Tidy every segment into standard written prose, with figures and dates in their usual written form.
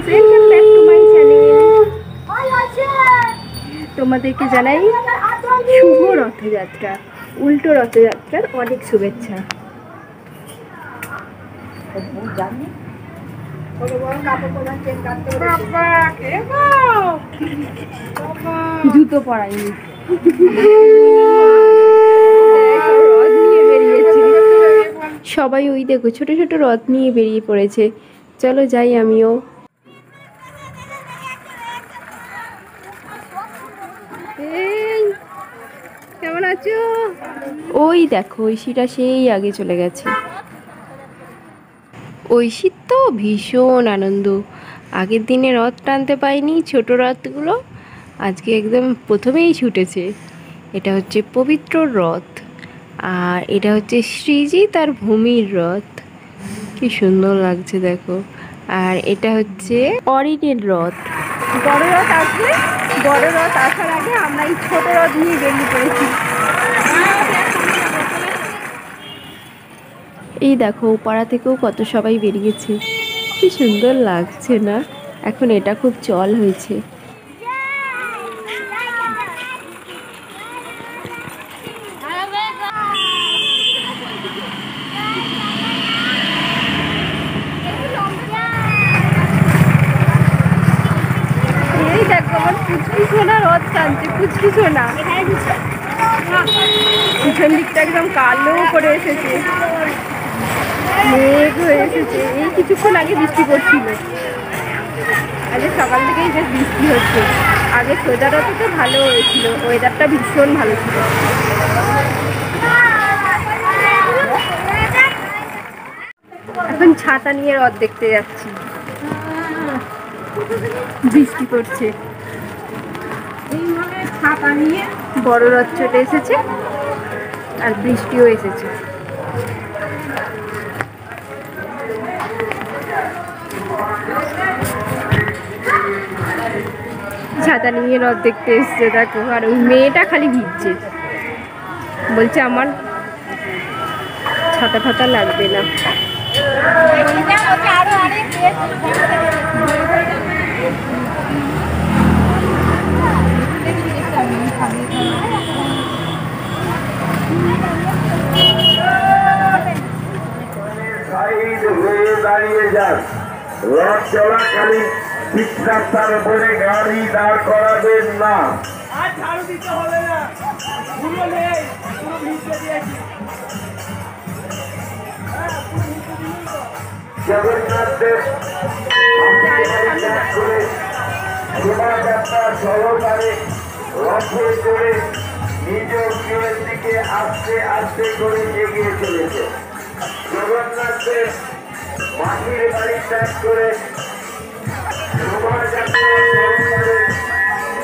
Welcome back to my channel. তোমাদেরকে জানাই শুভ রথযাত্রা, উল্টো রথযাত্রার অনেক শুভেচ্ছা। জুতো পরাইনি, সবাই ওই দেখো ছোট ছোট রথ নিয়ে বেরিয়ে পড়েছে। চলো যাই আমিও। কেমন আছো? ওই দেখো ঐশীটা সেই আগে চলে গেছে। ঐশীর তো ভীষণ আনন্দ, আগের দিনে রথ টানতে পাইনি, ছোট রথগুলো আজকে একদম প্রথমেই ছুটেছে। এটা হচ্ছে পবিত্র রথ, আর এটা হচ্ছে শ্রীজি তার ভূমির রথ। কি সুন্দর লাগছে দেখো। আর এটা হচ্ছে অরিনের রথ। বড় রথ আসবে, বড় রথ আসার আগে আমরা এই ছোট রথ নিয়ে বেরিয়ে পড়েছি। এই দেখো পাড়া থেকেও কত সবাই বেরিয়েছে, কি সুন্দর লাগছে না? এখন এটা খুব চল হয়েছে। এই দেখো আমার পুচকি সোনা রথ টানছে, পুচকি সোনা। পিছন দিকটা একদম কালো করে এসেছে, মেঘ হয়ে এসেছে। এই কিছুক্ষণ আগে বৃষ্টি পড়ছিল, আজকে সকাল থেকেই বেশ বৃষ্টি হচ্ছে। আগে সোজা রথে তো ভালো হয়েছিল, ওয়েদারটা ভীষণ ভালো ছিল। এখন ছাতা নিয়ে রথ দেখতে যাচ্ছি, বৃষ্টি পড়ছে। এইভাবে ছাতা নিয়ে বড় রথ চলে এসেছে আর বৃষ্টিও এসেছে। ছাতা নিয়ে রথ দেখতে এসছে দেখো, আর ওই মেয়েটা খালি ভিজছে, বলছে আমার ছাতা ফাতা লাগবে না। দাঁড়িয়ে যান, রথ চলাকালীন রাস্তার উপরে গাড়ি দাঁড় করাবেন না। আর ঝাড়ু দিতে হবে না, পুরো নেই, পুরো ভিজে দিয়েছি। জগন্নাথের শোভাযাত্রা সহকারে রথে করে নিজ গৃহের দিকে আস্তে আস্তে করে এগিয়ে চলেছে। জগন্নাথের মাটির বাড়ি ত্যাগ করে শোভাযাত্রা সহকারে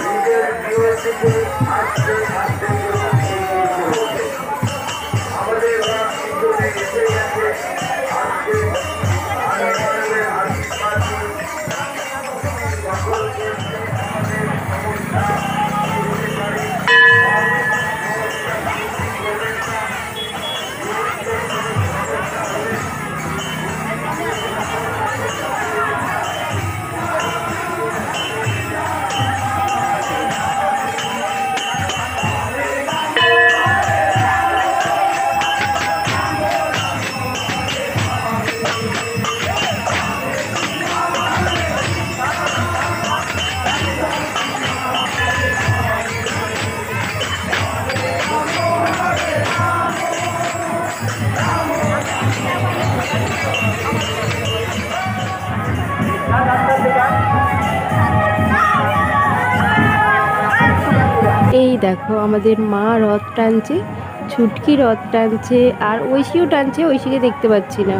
নিজের গৃহের দিকে আস্তে আস্তে করে এগিয়ে চলেছে। আমাদের রথ ভিতরে এসে গেছে। আজকে এই দেখো আমাদের মা রথ টানছে, ছুটকি রথ টানছে, আর ঐশীও টানছে। ঐশীকে দেখতে পাচ্ছি না।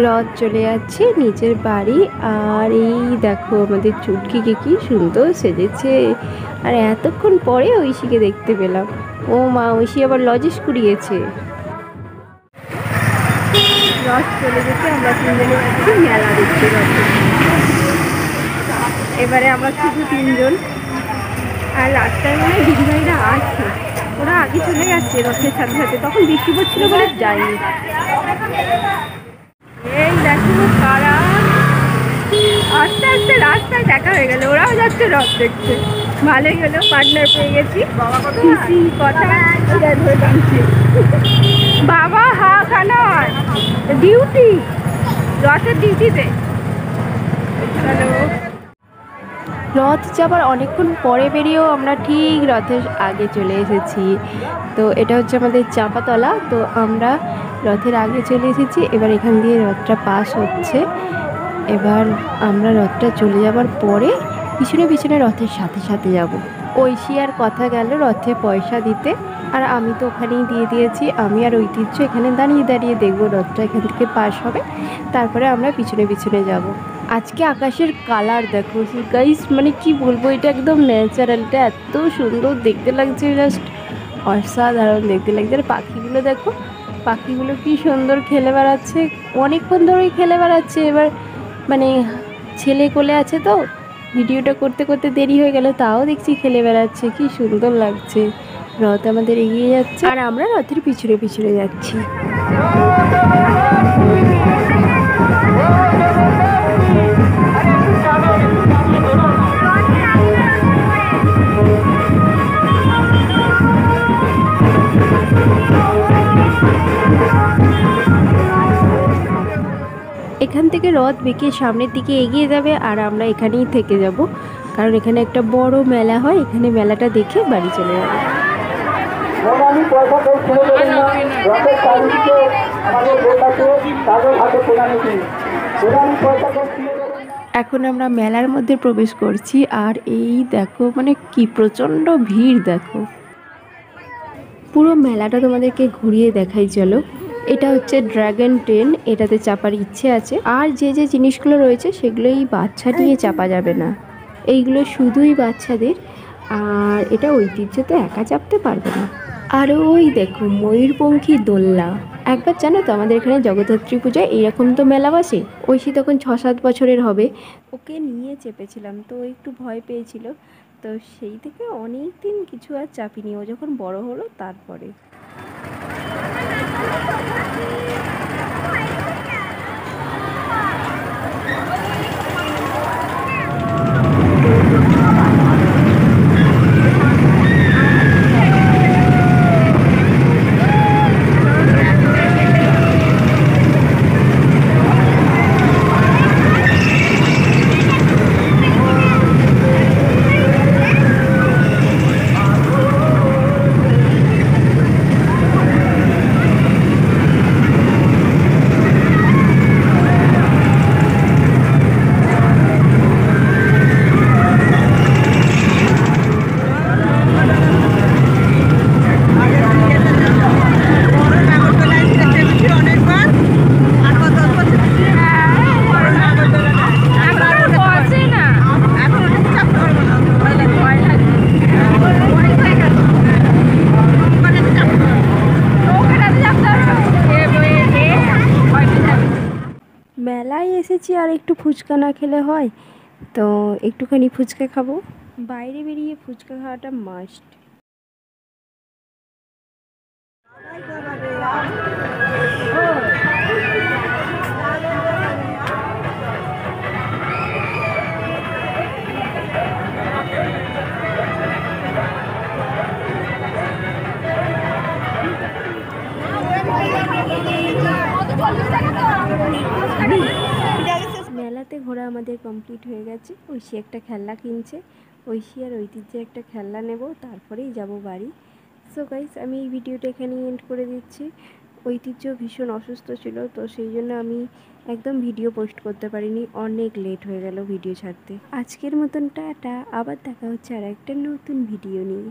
রথ চলে যাচ্ছে নিচের বাড়ি। আর এই দেখো আমাদের চুটকিকে কি সুন্দর সেজেছে, আর এতক্ষণ পরে ঐশীকে দেখতে পেলাম। ও মা, ঐশী আবার লজেস কুড়িয়েছে। রথ চলে গেছে, আমরা 3 জনে যাচ্ছি মেলা দেখতে রথে। এবারে আমরা শুধু 3 জন, আর রাস্তায় মানে দিদিভাইরা আছে, ওরা আগে চলে গেছে রথের সাথে সাথে, তখন বৃষ্টি পড়ছিল বলে যায়নি। এই দেখো কারা আস্তে আস্তে রাস্তায় দেখা হয়ে গেল, ওরাও যাচ্ছে রথ দেখতে। ভালোই হলো, পার্টনার পেয়ে গেছি। খুশি কথা ধরে টানছি। বাবা হা খানা ডিউটি, রথের ডিউটিতে। হ্যালো, রথ যাবার অনেকক্ষণ পরে বেরিয়েও আমরা ঠিক রথের আগে চলে এসেছি। তো এটা হচ্ছে আমাদের চাঁপাতলা, তো আমরা রথের আগে চলে এসেছি। এবার এখান দিয়ে রথটা পাস হচ্ছে। এবার আমরা রথটা চলে যাবার পরে পিছনে পিছনে রথের সাথে সাথে যাব। ঐশী আর কথা গেল রথে পয়সা দিতে, আর আমি তো ওখানেই দিয়ে দিয়েছি। আমি আর ঐতিহ্য এখানে দাঁড়িয়ে দাঁড়িয়ে দেখবো রথটা এখান থেকে পাস হবে, তারপরে আমরা পিছনে পিছনে যাব। আজকে আকাশের কালার দেখো গাইস, মানে কি বলবো, এটা একদম ন্যাচারালটা এত সুন্দর দেখতে লাগছে, জাস্ট অসাধারণ দেখতে লাগছে। আর পাখিগুলো দেখো, পাখিগুলো কি সুন্দর খেলে বেড়াচ্ছে, অনেকক্ষণ ধরেই খেলে বেড়াচ্ছে। এবার মানে ছেলে কোলে আছে তো ভিডিওটা করতে করতে দেরি হয়ে গেল, তাও দেখছি খেলে বেড়াচ্ছে, কি সুন্দর লাগছে। রথ আমাদের এগিয়ে যাচ্ছে আর আমরা রথের পিছনে পিছনে যাচ্ছি। এখান থেকে রথ বেঁকে সামনের দিকে এগিয়ে যাবে, আর আমরা এখানেই থেকে যাব, কারণ এখানে একটা বড় মেলা হয়, এখানে মেলাটা দেখে বাড়ি চলে যাবো। এখন আমরা মেলার মধ্যে প্রবেশ করছি, আর এই দেখো মানে কি প্রচণ্ড ভিড় দেখো। পুরো মেলাটা তোমাদেরকে ঘুরিয়ে দেখাই চলো। এটা হচ্ছে ড্রাগন ট্রেন, এটাতে চাপার ইচ্ছে আছে। আর যে যে জিনিসগুলো রয়েছে সেগুলো এই বাচ্চা নিয়ে চাপা যাবে না, এইগুলো শুধুই বাচ্চাদের। আর এটা ঐতিহ্যতে একা চাপতে পারবে না। আর ওই দেখো ময়ূরপঙ্খী দোলনা। একবার জানো তো আমাদের এখানে জগদ্ধাত্রী পূজায় এইরকম তো মেলা বসে। ঐশী তখন 6-7 বছরের হবে, ওকে নিয়ে চেপেছিলাম, তো ও একটু ভয় পেয়েছিল। তো সেই থেকে অনেক দিন কিছু আর চাপিনি, ও যখন বড় হলো তারপরে। মেলায় এসেছি আর একটু ফুচকা না খেলে হয়, তো একটুখানি ফুচকা খাবো। বাইরে বেরিয়ে ফুচকা খাওয়াটা মাস্ট। মেলাতে ঘোরা আমাদের কমপ্লিট হয়ে গেছে। ঐশী একটা খেলনা কিনছে, ঐশী আর ঐতিহ্যের একটা খেলনা নেব, তারপরেই যাব বাড়ি। সো গাইস, আমি এই ভিডিওটা এখানেই এন্ড করে দিচ্ছি। ঐতিহ্য ভীষণ অসুস্থ ছিল, তো সেই জন্য আমি একদম ভিডিও পোস্ট করতে পারিনি, অনেক লেট হয়ে গেল ভিডিও ছাড়তে। আজকের মতন টাটা, আবার দেখা হচ্ছে আর একটা নতুন ভিডিও নিয়ে।